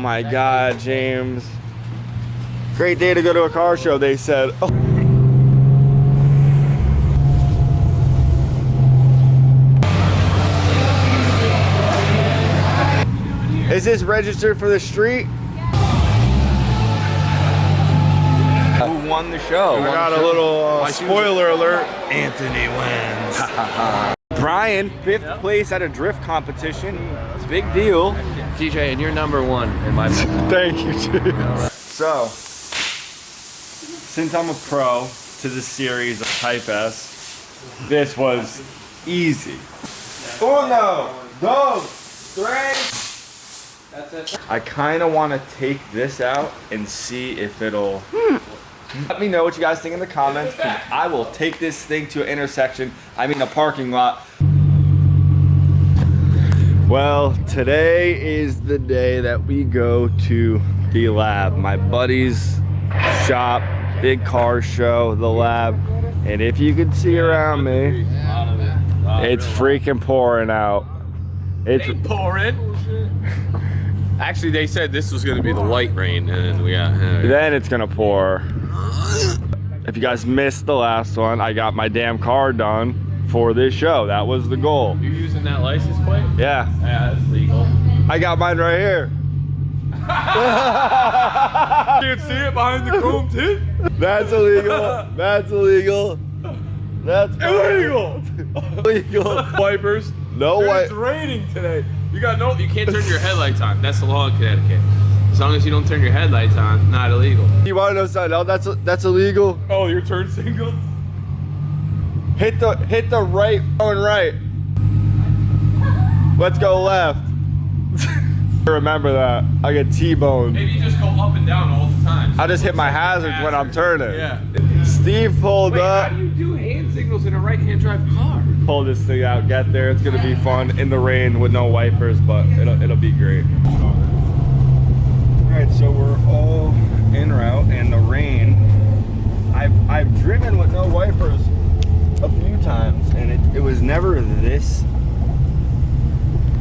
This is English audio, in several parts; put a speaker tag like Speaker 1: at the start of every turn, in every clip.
Speaker 1: my God, James. Great day to go to a car show, they said. Oh. Is this registered for the street? Who won the show? I got a little spoiler alert. Anthony wins. Brian, 5th place at a drift competition. It's a big deal.
Speaker 2: DJ, and you're #1 in my book.
Speaker 1: Thank you, dude. So, since I'm a pro to the series of Type S, this was easy. Uno, dos, tres. That's it. I kind of want to take this out and see if it'll... Let me know what you guys think in the comments, because I will take this thing to an intersection, I mean a parking lot. Well, today is the day that we go to the lab. My buddy's shop, big car show, the lab. And if you could see around me, it's freaking pouring out. It's
Speaker 2: pouring. Actually, they said this was going to be the light rain, and we got...
Speaker 1: Then it's going to pour. If you guys missed the last one, I got my damn car done for this show. That was the goal.
Speaker 2: You using that license plate?
Speaker 1: Yeah.
Speaker 2: Yeah, that's legal.
Speaker 1: I got mine right here.
Speaker 2: You can see it behind the chrome tip?
Speaker 1: That's illegal. That's illegal. That's illegal. Illegal.
Speaker 2: Wipers.
Speaker 1: No
Speaker 2: Dude,
Speaker 1: way.
Speaker 2: It's raining today. You can't turn your headlights on. That's the law in Connecticut. As long as you don't turn your headlights on, not illegal.
Speaker 1: You want to know something else? That's illegal.
Speaker 2: Oh, your turn signal?
Speaker 1: Hit the right, going right. Let's go left. Remember that. I get T-boned.
Speaker 2: Maybe you just go up and down all the time.
Speaker 1: I just hit my hazards when I'm turning.
Speaker 2: Yeah.
Speaker 1: Steve pulled up.
Speaker 2: How do you do hand signals in a right-hand drive car?
Speaker 1: Pull this thing out, get there. It's gonna be fun in the rain with no wipers, but it'll be great. All right, so we're all en route, and the rain. I've driven with no wipers a few times, and it was never this.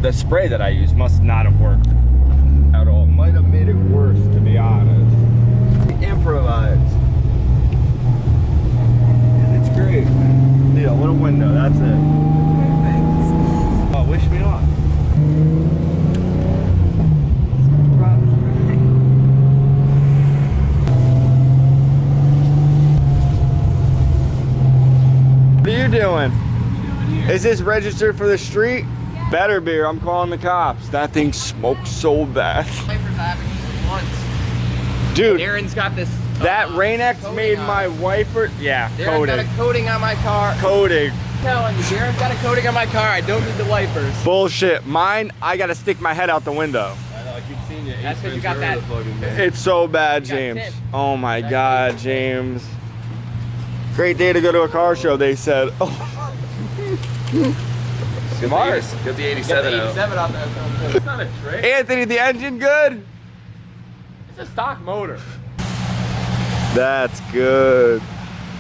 Speaker 1: The spray that I used must not have worked at all. Might have made it worse, to be honest. Improvise. And it's great. Need a little window, that's it. Oh, wish me luck. What are you doing? Is this registered for the street? Yeah. Better be, I'm calling the cops. That thing smokes so bad. Dude,
Speaker 2: Aaron's got this.
Speaker 1: That Rain-X made my wiper. Yeah,
Speaker 2: Aaron's got a coating on my car.
Speaker 1: Coating.
Speaker 2: I'm telling you, Aaron's got a coating on my car. I don't need the wipers.
Speaker 1: Bullshit. Mine, I gotta stick my head out the window.
Speaker 2: I know, I keep seeing you. That's because you got that.
Speaker 1: It's so bad, James. Oh my God, James. Great day to go to a car show, they said. Oh.
Speaker 2: Smart. Get the 87 out. There. It's not a trick.
Speaker 1: Anthony, the engine good?
Speaker 2: It's a stock motor.
Speaker 1: That's good.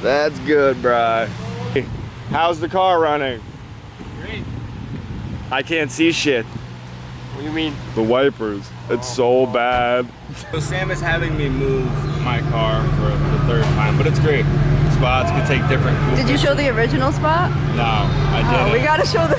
Speaker 1: That's good, bro. How's the car running?
Speaker 2: Great.
Speaker 1: I can't see shit.
Speaker 2: What do you mean?
Speaker 1: The wipers. It's so bad. So Sam is having me move my car for the 3rd time, but it's great. Spots could take different.
Speaker 3: Did you show the original spot?
Speaker 1: No, I didn't.
Speaker 3: Oh, we gotta show the.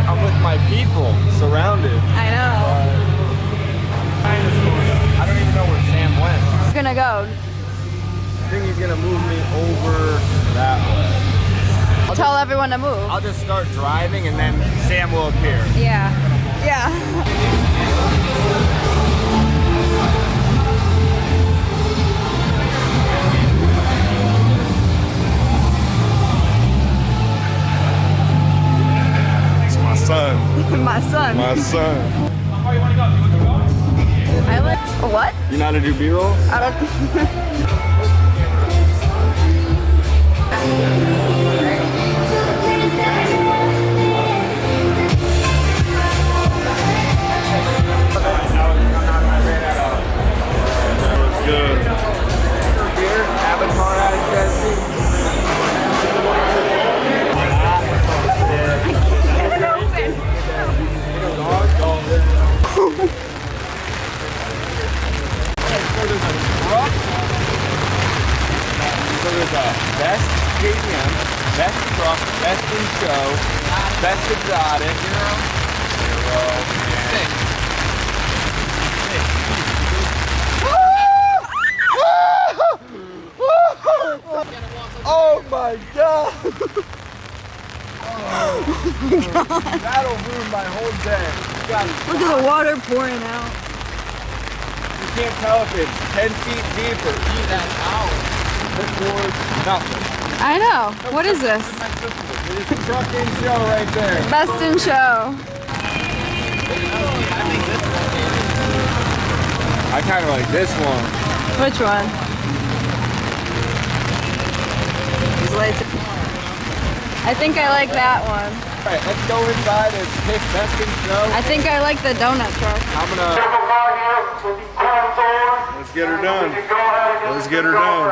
Speaker 1: I'm with my people, surrounded.
Speaker 3: I know.
Speaker 1: I don't even know where Sam went.
Speaker 3: We're gonna go.
Speaker 1: I think he's gonna move me over that way.
Speaker 3: Tell everyone to move.
Speaker 1: I'll just start driving and then Sam will appear.
Speaker 3: Yeah. Yeah.
Speaker 1: It's my son.
Speaker 3: My son.
Speaker 1: My son.
Speaker 2: How far you want to go? You want to go?
Speaker 3: I like. What?
Speaker 1: You know how to do B-roll?
Speaker 3: I don't.
Speaker 1: Good. truck. So there's a best JDM, best truck, best in show, best exotic. Zero. Six. Oh my god! That'll ruin my whole day.
Speaker 3: Look at the water pouring out.
Speaker 1: You can't tell if it's 10 feet deep or that out. This board's nothing.
Speaker 3: I know. What is this?
Speaker 1: It's a truck in show right there.
Speaker 3: Best in show.
Speaker 1: I kind of like this one.
Speaker 3: Which one? These lights. I think I like that one.
Speaker 1: All right, let's go inside and pick best in show.
Speaker 3: I think I like the donut truck.
Speaker 1: I'm gonna. Let's get her done. Let's get her done.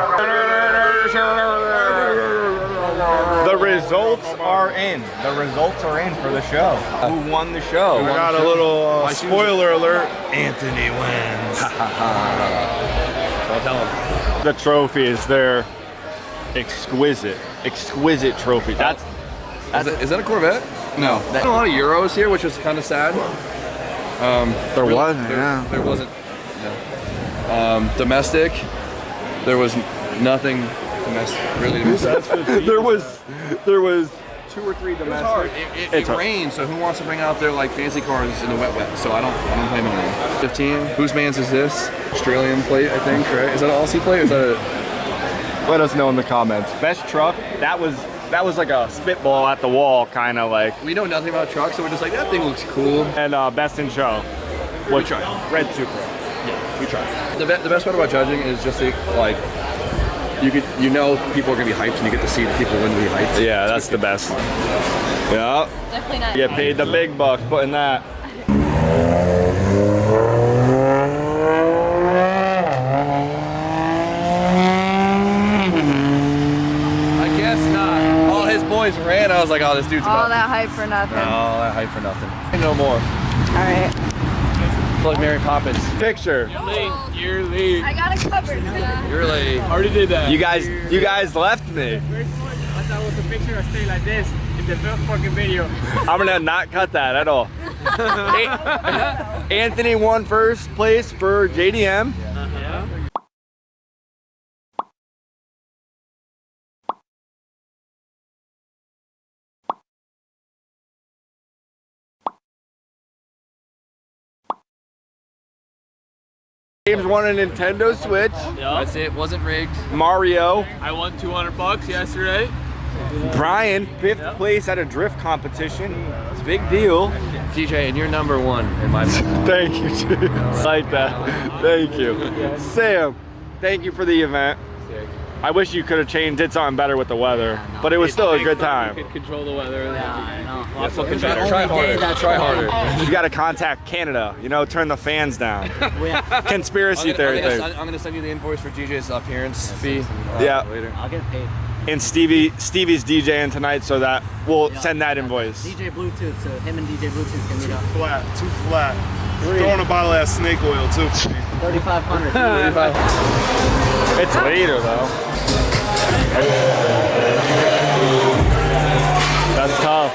Speaker 1: The results are in. The results are in for the show. Who won the show? We got a little spoiler alert. Anthony wins.
Speaker 2: Don't tell him.
Speaker 1: The trophy is there. Exquisite trophy.
Speaker 4: Is that a Corvette? No. There's a lot of Euros here, which is kind of sad.
Speaker 1: There
Speaker 4: wasn't. Yeah. Domestic. There was nothing domestic. Really domestic.
Speaker 1: there was 2 or 3 domestic.
Speaker 4: It's hard. It rains, so who wants to bring out their like fancy cars in the wet? So I don't blame anyone. 15. Whose man's is this? Australian plate, I think. Right? Is that an Aussie plate? Or is that a?
Speaker 1: Let us know in the comments. Best truck. That was like a spitball at the wall, kind of like.
Speaker 4: We know nothing about trucks, so we're just like that thing looks cool.
Speaker 1: And best in show.
Speaker 4: We tried.
Speaker 1: Red Supra.
Speaker 4: Yeah, we tried. The best part about judging is just like you know people are gonna be hyped and you get to see the people when to be hyped.
Speaker 1: Yeah, that's the best. Yeah.
Speaker 3: Definitely not.
Speaker 1: You get paid the big bucks putting that.
Speaker 4: I guess not. All his boys ran. I was like, oh, this dude's
Speaker 3: All
Speaker 4: about.
Speaker 3: that hype for nothing.
Speaker 4: All that hype for nothing. No more.
Speaker 3: All right.
Speaker 4: Like Mary Poppins.
Speaker 1: Picture.
Speaker 2: You're late.
Speaker 3: I got it covered.
Speaker 4: You're late.
Speaker 2: Already did that.
Speaker 1: You guys left me.
Speaker 5: I thought it was a picture of stay like this in the fucking video.
Speaker 1: I'm gonna not cut that at all. Anthony won first place for JDM. James won a Nintendo Switch.
Speaker 4: That's it. Wasn't rigged.
Speaker 1: Mario.
Speaker 2: I won $200 yesterday.
Speaker 1: Brian, 5th place at a drift competition. It's a big deal.
Speaker 4: DJ, and you're number 1 in my book.
Speaker 1: Thank you, James. Like that. Thank you. Sam, thank you for the event. I wish you could have changed it something better with the weather, but it was still a good time.
Speaker 2: You could control the weather.
Speaker 4: Try harder. Try harder.
Speaker 1: You got to contact Canada, turn the fans down. Conspiracy theory thing.
Speaker 4: I'm gonna send you the invoice for DJ's appearance fee.
Speaker 1: Yeah.
Speaker 4: Later.
Speaker 5: I'll get paid.
Speaker 1: And Stevie's DJing tonight, so that we'll send that invoice.
Speaker 5: DJ Bluetooth, so him and DJ Bluetooth can meet up.
Speaker 6: Too flat. Throwing a bottle of that snake oil too.
Speaker 5: 3,500.
Speaker 1: It's later though. That's tough.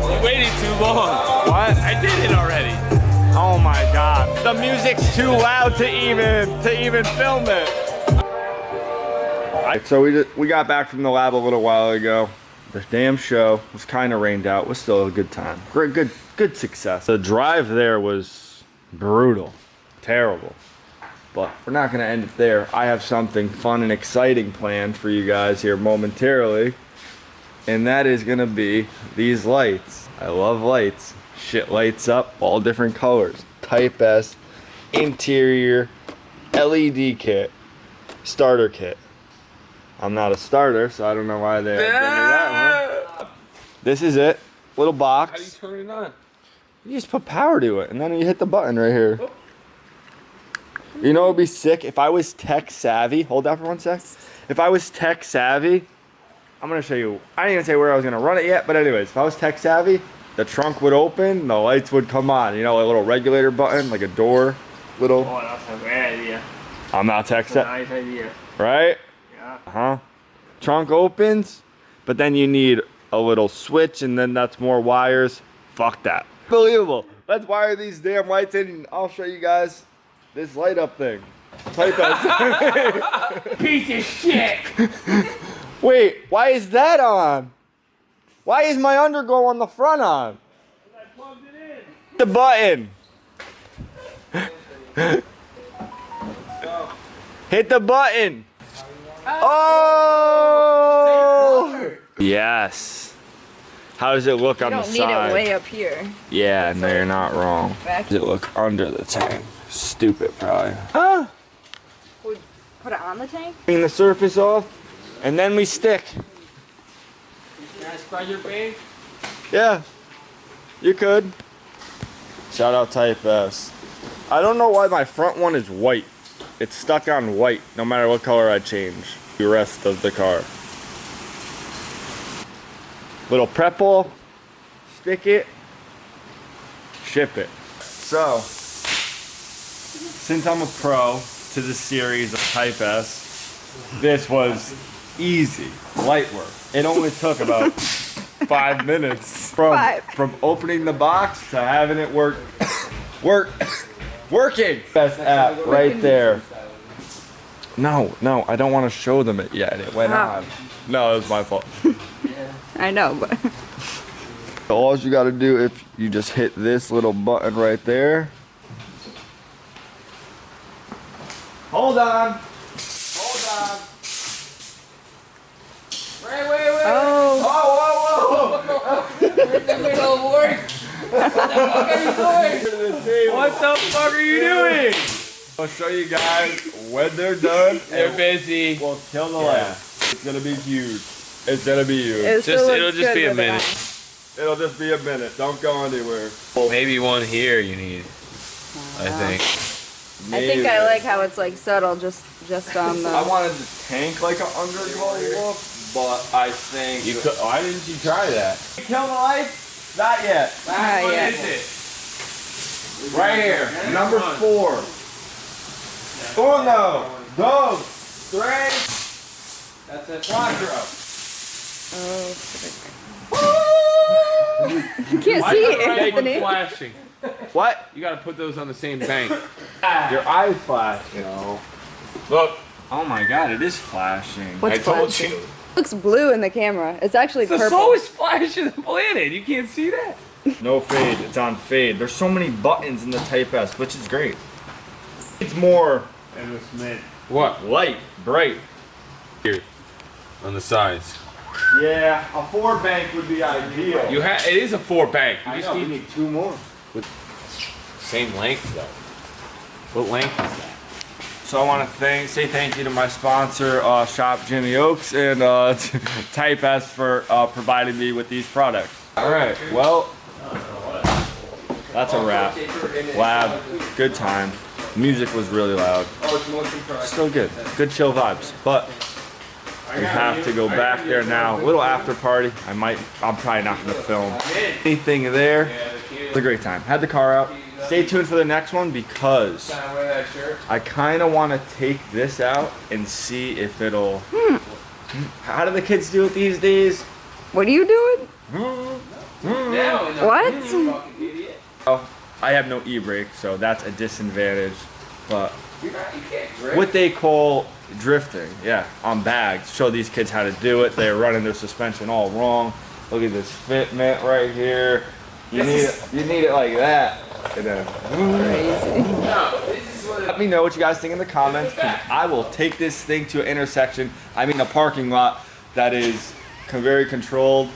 Speaker 2: You waited too long.
Speaker 1: What?
Speaker 2: I did it already.
Speaker 1: Oh my god. The music's too loud to even film it. So we got back from the lab a little while ago. The damn show was kind of rained out. It was still a good time. Good success. The drive there was brutal, terrible. But we're not gonna end it there. I have something fun and exciting planned for you guys here momentarily. And that is gonna be these lights. I love lights. Shit lights up, all different colors. Type S, interior, LED kit, starter kit. I'm not a starter, so I don't know why they gave me that one. This is it, little box.
Speaker 2: How do you turn it on?
Speaker 1: You just put power to it, and then you hit the button right here. You know what would be sick? If I was tech savvy, hold that for 1 sec. If I was tech savvy, I'm gonna show you. I didn't even say where I was gonna run it yet, but anyways, if I was tech savvy, the trunk would open, the lights would come on. You know, a little regulator button, like a door, little.
Speaker 5: Oh, that's a great idea.
Speaker 1: I'm not tech savvy,
Speaker 5: Nice idea.
Speaker 1: right?
Speaker 5: Yeah.
Speaker 1: Huh? Trunk opens, but then you need a little switch, and then that's more wires. Fuck that. Unbelievable. Let's wire these damn lights in, and I'll show you guys this light up thing. Type S.
Speaker 5: Piece of shit.
Speaker 1: Wait, why is that on? Why is my underglow on the front on?
Speaker 5: I plugged it in.
Speaker 1: The button. Hit the button. Oh! Yes. How does it look on the
Speaker 3: You don't need it
Speaker 1: side?
Speaker 3: way up here.
Speaker 1: Yeah, no, you're not wrong.
Speaker 3: Back.
Speaker 1: Does it look under the tank? Stupid, probably. Ah!
Speaker 3: Would put it on the tank?
Speaker 1: Clean the surface off, and then we stick.
Speaker 5: Can I spread your bag?
Speaker 1: Yeah, you could. Shout out Type S. I don't know why my front one is white. It's stuck on white, no matter what color I change the rest of the car. Little prep ball, stick it, ship it. So, since I'm a pro to this series of Type S, this was easy, light work. It only took about 5 minutes from opening the box to having it working. Best app right there. No, I don't want to show them it yet. It went on. No, it was my fault.
Speaker 3: I know, but
Speaker 1: All you got to do if you just hit this little button right there. Hold on.
Speaker 5: Wait.
Speaker 3: oh,
Speaker 1: What the fuck are you doing? I'll show you guys when they're done.
Speaker 2: They're busy.
Speaker 1: We'll kill the light. It's gonna be huge. It's gonna be huge.
Speaker 3: it still
Speaker 2: It'll
Speaker 3: looks
Speaker 2: just
Speaker 3: good
Speaker 2: be a
Speaker 3: with it
Speaker 2: minute.
Speaker 3: on.
Speaker 1: It'll just be a minute. Don't go anywhere.
Speaker 2: Maybe one here you need. I think.
Speaker 3: I think I like how it's like subtle, just on the.
Speaker 1: I wanted the tank like an underglow look, but I think
Speaker 2: You could. Why didn't you try that?
Speaker 1: kill the lights. Not yet.
Speaker 3: Not
Speaker 2: What
Speaker 3: yet.
Speaker 2: is it?
Speaker 1: Right here, number 4. Uno, dos, tres,
Speaker 5: That's it.
Speaker 1: cuatro.
Speaker 3: Oh, you can't see it, Anthony.
Speaker 2: Flashing.
Speaker 1: What?
Speaker 2: You gotta put those on the same bank.
Speaker 1: Your eyes flashing. No.
Speaker 2: Look,
Speaker 1: Oh my god, it is flashing.
Speaker 3: What's
Speaker 2: I told
Speaker 3: flashing?
Speaker 2: you.
Speaker 3: It looks blue in the camera. It's actually
Speaker 2: The
Speaker 3: purple.
Speaker 2: soul is flashing the planet. You can't see that.
Speaker 1: No fade, it's on fade. There's so many buttons in the Type S, which is great. It's more
Speaker 2: What?
Speaker 1: light, bright.
Speaker 2: Here, on the sides.
Speaker 1: Yeah, a 4 bank would be ideal.
Speaker 2: You have. It is a 4 bank. You
Speaker 1: I
Speaker 2: just
Speaker 1: know, we
Speaker 2: need
Speaker 1: need 2 more.
Speaker 2: same length though. What length is that?
Speaker 1: So I want to say thank you to my sponsor, Shop Jimmy Oaks, and Type S for providing me with these products. All right, well, that's a wrap. Lab, good time. Music was really loud. Still good, good chill vibes. But we have to go back there now. A little after party. I'm probably not going to film anything there. It was a great time. Had the car out. Stay tuned for the next one because
Speaker 2: Can I wear that shirt?
Speaker 1: I kind of want to take this out and see if it'll. How do the kids do it these days?
Speaker 3: What are you doing?
Speaker 2: Yeah.
Speaker 3: What?
Speaker 2: Fucking idiot.
Speaker 1: Oh, I have no e-brake, so that's a disadvantage. But
Speaker 2: You can't drink.
Speaker 1: what they call drifting, yeah, on bags. Show these kids how to do it. They're running their suspension all wrong. Look at this fitment right here. You need it like that. And then,
Speaker 3: Crazy.
Speaker 2: No, this is what
Speaker 1: let me know what you guys think in the comments, because I will take this thing to an intersection, a parking lot that is very controlled,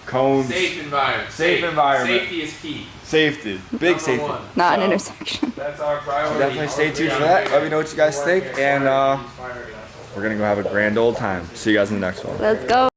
Speaker 1: cones,
Speaker 2: Safe environment.
Speaker 1: Safe environment.
Speaker 2: Safety is key.
Speaker 1: safety, big
Speaker 2: Number
Speaker 1: safety.
Speaker 2: one.
Speaker 3: Not an
Speaker 1: So,
Speaker 3: intersection.
Speaker 2: That's our priority.
Speaker 1: Definitely stay tuned for that. Let me know what you guys think, and we're gonna go have a grand old time. See you guys in the next one.
Speaker 3: Let's go.